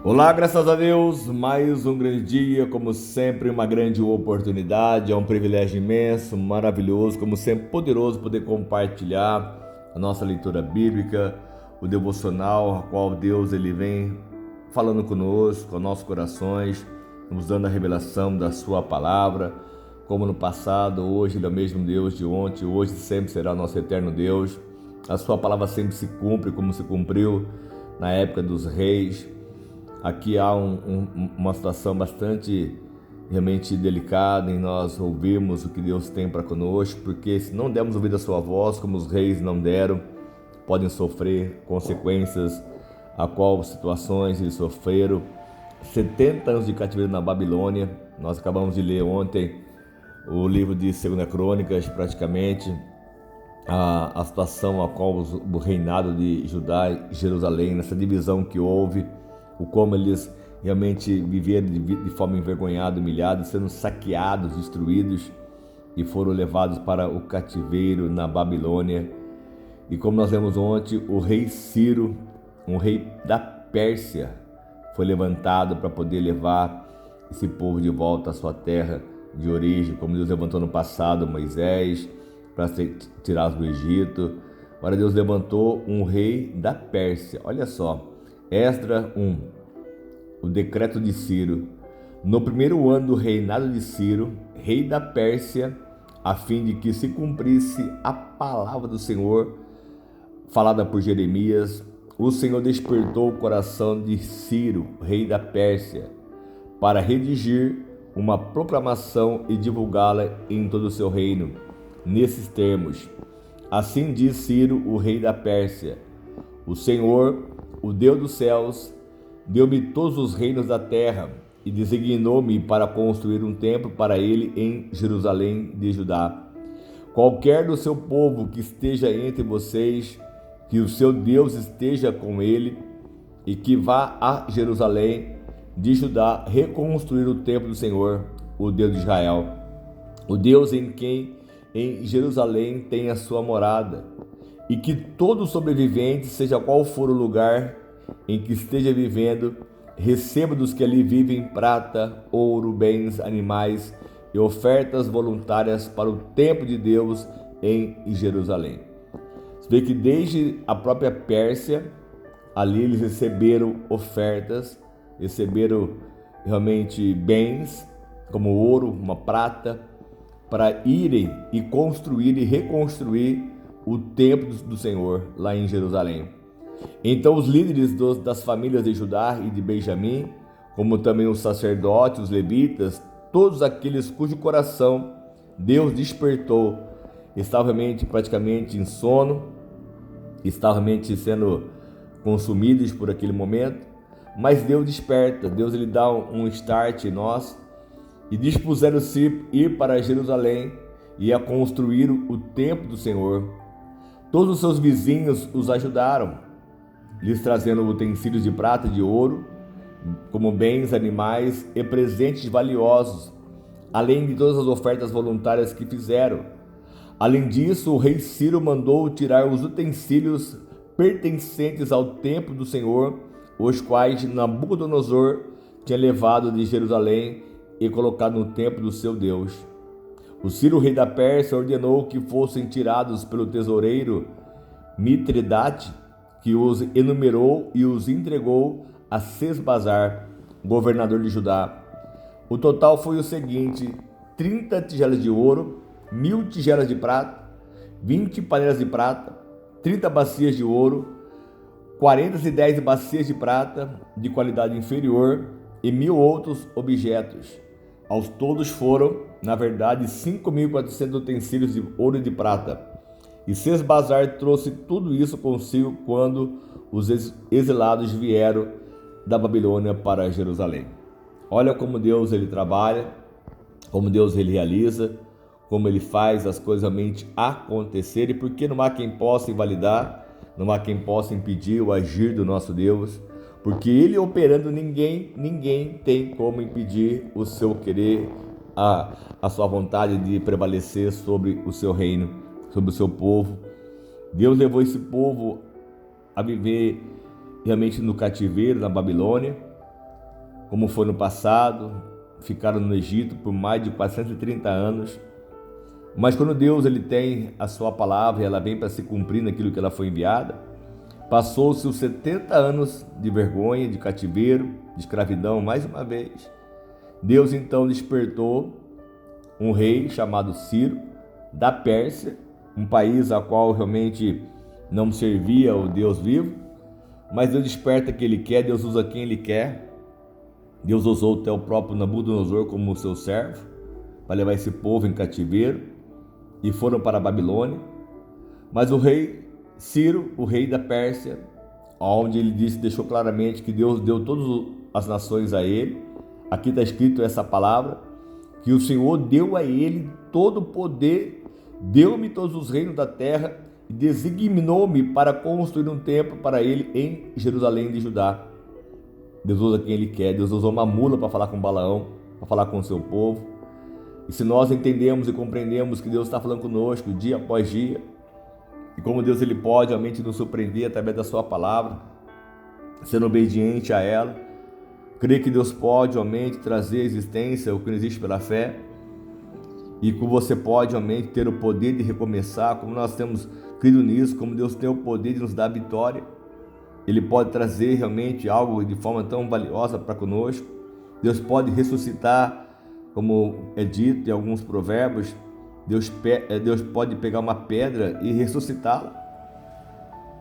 Olá, graças a Deus, mais um grande dia, como sempre, uma grande oportunidade, é um privilégio imenso, maravilhoso, como sempre, poderoso poder compartilhar a nossa leitura bíblica, o devocional, a qual Deus ele vem falando conosco, com nossos corações, nos dando a revelação da sua palavra, como no passado, hoje ele é o mesmo Deus de ontem, hoje sempre será nosso eterno Deus. A sua palavra sempre se cumpre como se cumpriu na época dos reis. Aqui há uma situação bastante realmente delicada em nós ouvirmos o que Deus tem para conosco, porque se não dermos ouvido a sua voz, como os reis não deram, podem sofrer consequências, a qual situações eles sofreram. 70 anos de cativeiro na Babilônia. Nós acabamos de ler ontem o livro de 2 Crônicas, praticamente a situação a qual o reinado de Judá e Jerusalém, nessa divisão que houve, o como eles realmente viveram de forma envergonhada, humilhada, sendo saqueados, destruídos e foram levados para o cativeiro na Babilônia. E como nós vemos ontem, o rei Ciro, um rei da Pérsia, foi levantado para poder levar esse povo de volta à sua terra de origem, como Deus levantou no passado Moisés para tirá-los do Egito. Agora Deus levantou um rei da Pérsia. Olha só, Esdras 1, o decreto de Ciro. No primeiro ano do reinado de Ciro, rei da Pérsia, a fim de que se cumprisse a palavra do Senhor, falada por Jeremias, o Senhor despertou o coração de Ciro, rei da Pérsia, para redigir uma proclamação e divulgá-la em todo o seu reino, nesses termos: assim diz Ciro, o rei da Pérsia: o Senhor, o Deus dos céus, deu-me todos os reinos da terra e designou-me para construir um templo para ele em Jerusalém de Judá. Qualquer do seu povo que esteja entre vocês, que o seu Deus esteja com ele e que vá a Jerusalém de Judá reconstruir o templo do Senhor, o Deus de Israel, o Deus em quem em Jerusalém tem a sua morada, e que todo sobrevivente, seja qual for o lugar em que esteja vivendo, receba dos que ali vivem prata, ouro, bens, animais e ofertas voluntárias para o templo de Deus em Jerusalém. Você vê que desde a própria Pérsia, ali eles receberam ofertas, receberam realmente bens, como ouro, uma prata, para irem e construir e reconstruir o templo do Senhor lá em Jerusalém. Então os líderes das famílias de Judá e de Benjamim, como também os sacerdotes, os levitas, todos aqueles cujo coração Deus despertou, estavam praticamente em sono, estavam sendo consumidos por aquele momento, mas Deus desperta, Deus ele dá um start em nós, e dispuseram-se ir para Jerusalém e a construir o templo do Senhor. Todos os seus vizinhos os ajudaram, lhes trazendo utensílios de prata e de ouro, como bens, animais e presentes valiosos, além de todas as ofertas voluntárias que fizeram. Além disso, o rei Ciro mandou tirar os utensílios pertencentes ao templo do Senhor, os quais Nabucodonosor tinha levado de Jerusalém e colocado no templo do seu Deus. O Ciro, rei da Pérsia, ordenou que fossem tirados pelo tesoureiro Mitridate, que os enumerou e os entregou a Sesbazar, governador de Judá. O total foi o seguinte: 30 tigelas de ouro, 1000 tigelas de prata, 20 panelas de prata, 30 bacias de ouro, 410 bacias de prata de qualidade inferior e 1000 outros objetos. Aos todos foram, na verdade, 5.400 utensílios de ouro e de prata. E Sesbazar trouxe tudo isso consigo quando os exilados vieram da Babilônia para Jerusalém. Olha como Deus ele trabalha, como Deus ele realiza, como ele faz as coisas realmente acontecerem, porque não há quem possa invalidar, não há quem possa impedir o agir do nosso Deus, porque ele operando, ninguém tem como impedir o seu querer, a sua vontade de prevalecer sobre o seu reino, sobre o seu povo. Deus levou esse povo a viver realmente no cativeiro, na Babilônia, como foi no passado, ficaram no Egito por mais de 430 anos. Mas quando Deus ele tem a sua palavra e ela vem para se cumprir naquilo que ela foi enviada, passou-se os 70 anos de vergonha, de cativeiro, de escravidão, mais uma vez. Deus então despertou um rei chamado Ciro, da Pérsia, um país a qual realmente não servia o Deus vivo, mas Deus desperta quem Ele quer, Deus usa quem Ele quer. Deus usou até o próprio Nabucodonosor como seu servo, para levar esse povo em cativeiro, e foram para a Babilônia. Mas o rei Ciro, o rei da Pérsia, onde ele deixou claramente que Deus deu todas as nações a ele, aqui está escrito essa palavra, que o Senhor deu a ele todo o poder, deu-me todos os reinos da terra e designou-me para construir um templo para ele em Jerusalém de Judá. Deus usa quem Ele quer. Deus usou uma mula para falar com Balaão, para falar com o seu povo. E se nós entendemos e compreendemos que Deus está falando conosco dia após dia, e como Deus ele pode realmente nos surpreender através da sua palavra, sendo obediente a ela, crer que Deus pode realmente trazer à existência o que não existe pela fé, e que você pode realmente ter o poder de recomeçar, como nós temos crido nisso, como Deus tem o poder de nos dar vitória. Ele pode trazer realmente algo de forma tão valiosa para conosco. Deus pode ressuscitar, como é dito em alguns provérbios. Deus pode pegar uma pedra e ressuscitá-la.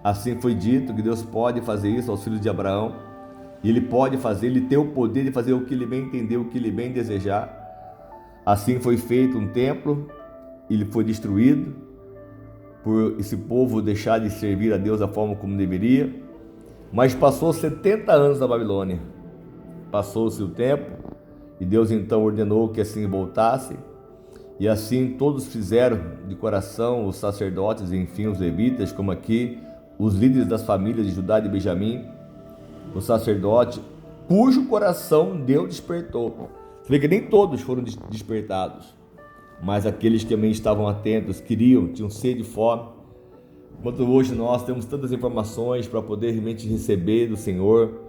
Assim foi dito que Deus pode fazer isso aos filhos de Abraão. E Ele pode fazer, Ele tem o poder de fazer o que Ele bem entender, o que Ele bem desejar. Assim foi feito um templo, ele foi destruído por esse povo deixar de servir a Deus da forma como deveria. Mas passou 70 anos na Babilônia, passou-se o tempo, e Deus então ordenou que assim voltasse, e assim todos fizeram de coração, os sacerdotes, enfim, os levitas, como aqui, os líderes das famílias de Judá e de Benjamim, o sacerdote, cujo coração Deus despertou. Você vê que nem todos foram despertados, mas aqueles que também estavam atentos, queriam, tinham sede e fome. Enquanto hoje nós temos tantas informações para poder realmente receber do Senhor,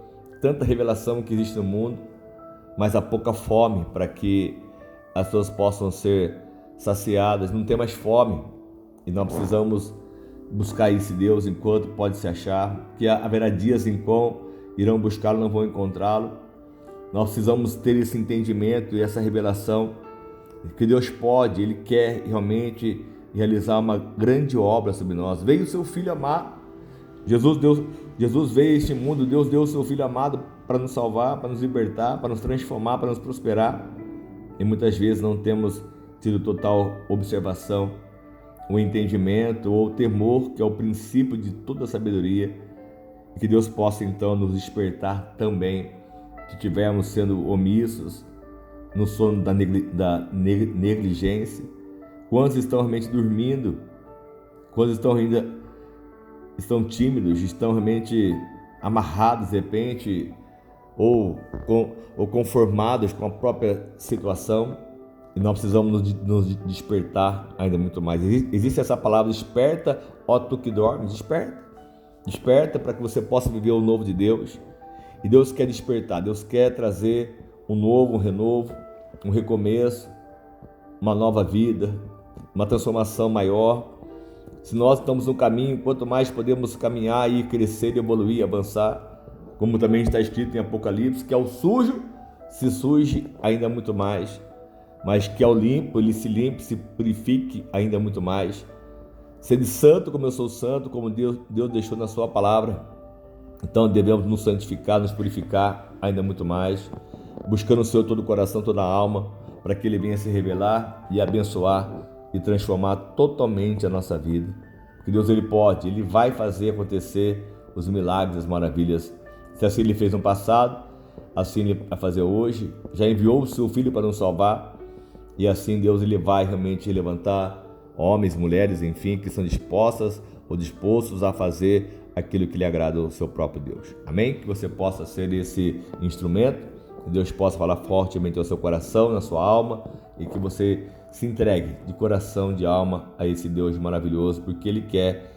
tanta revelação que existe no mundo, mas há pouca fome para que as pessoas possam ser saciadas, não tem mais fome, e nós precisamos buscar esse Deus enquanto pode se achar, que haverá dias em que irão buscá-lo, não vão encontrá-lo. Nós precisamos ter esse entendimento e essa revelação que Deus pode, Ele quer realmente realizar uma grande obra sobre nós. Veio o seu Filho amado, Jesus veio a este mundo, Deus deu o seu Filho amado para nos salvar, para nos libertar, para nos transformar, para nos prosperar. E muitas vezes não temos tido total observação, o entendimento ou o temor, que é o princípio de toda a sabedoria, e que Deus possa então nos despertar também, que estivermos sendo omissos, no sono da negligência. Quantos estão realmente dormindo? Quantos estão tímidos, estão realmente amarrados de repente, ou conformados com a própria situação? E nós precisamos nos despertar ainda muito mais. Existe essa palavra: desperta, ó tu que dormes. Desperta para que você possa viver o novo de Deus. E Deus quer despertar, Deus quer trazer um novo, um renovo, um recomeço, uma nova vida, uma transformação maior. Se nós estamos no caminho, quanto mais podemos caminhar e crescer, evoluir, avançar, como também está escrito em Apocalipse, que ao sujo se suje ainda muito mais, mas que ao limpo ele se limpe, se purifique ainda muito mais. Sede santo como eu sou santo, como Deus deixou na sua palavra. Então devemos nos santificar, nos purificar ainda muito mais, buscando o Senhor todo o coração, toda a alma, para que Ele venha se revelar e abençoar e transformar totalmente a nossa vida. Que Deus Ele pode, Ele vai fazer acontecer os milagres, as maravilhas. Se assim Ele fez no passado, assim Ele vai fazer hoje. Já enviou o seu Filho para nos salvar, e assim Deus Ele vai realmente levantar homens, mulheres, enfim, que são dispostas ou dispostos a fazer aquilo que lhe agrada ao seu próprio Deus. Amém? Que você possa ser esse instrumento, que Deus possa falar fortemente ao seu coração, na sua alma, e que você se entregue de coração, de alma a esse Deus maravilhoso, porque Ele quer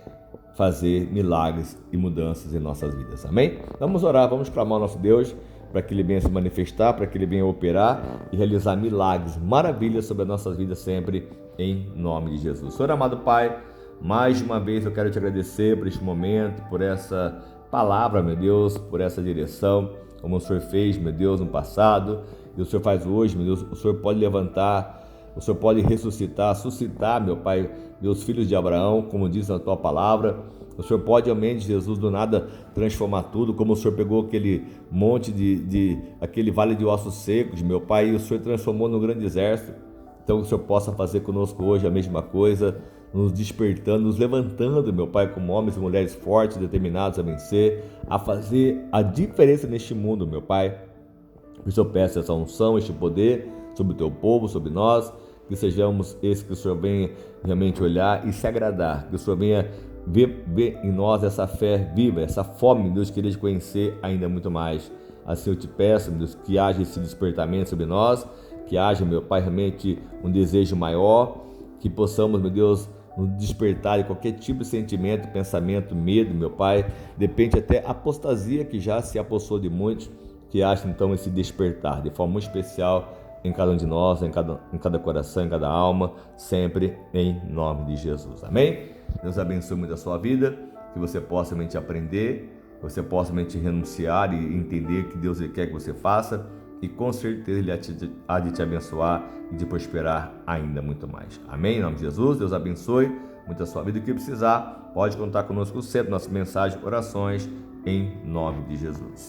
fazer milagres e mudanças em nossas vidas. Amém? Vamos orar, vamos clamar ao nosso Deus, para que Ele venha se manifestar, para que Ele venha operar e realizar milagres, maravilhas sobre as nossas vidas sempre, em nome de Jesus. Senhor amado Pai, mais uma vez eu quero te agradecer por este momento, por essa palavra, meu Deus, por essa direção, como o Senhor fez, meu Deus, no passado, e o Senhor faz hoje, meu Deus, o Senhor pode levantar, o Senhor pode ressuscitar, suscitar, meu Pai, meus filhos de Abraão, como diz na tua palavra. O Senhor pode, realmente, Jesus, do nada transformar tudo, como o Senhor pegou aquele monte aquele vale de ossos secos, meu Pai, e o Senhor transformou num grande exército. Então, que o Senhor possa fazer conosco hoje a mesma coisa, nos despertando, nos levantando, meu Pai, como homens e mulheres fortes, determinados a vencer, a fazer a diferença neste mundo, meu Pai. Que o Senhor peça essa unção, este poder sobre o teu povo, sobre nós, que sejamos esse que o Senhor venha realmente olhar e se agradar, que o Senhor venha ver em nós essa fé viva, essa fome, meu Deus, querer te conhecer ainda muito mais. Assim eu te peço, meu Deus, que haja esse despertamento sobre nós, que haja, meu Pai, realmente um desejo maior, que possamos, meu Deus, nos despertar de qualquer tipo de sentimento, pensamento, medo, meu Pai, depende até apostasia que já se apossou de muitos, que haja então esse despertar de forma muito especial em cada um de nós, em cada coração, em cada alma, sempre em nome de Jesus. Amém? Deus abençoe muito a sua vida, que você possa realmente aprender, que você possa realmente renunciar e entender que Deus quer que você faça, e com certeza Ele há de te abençoar e de prosperar ainda muito mais. Amém? Em nome de Jesus, Deus abençoe muito a sua vida. O que precisar, pode contar conosco sempre, nossa mensagem, orações, em nome de Jesus.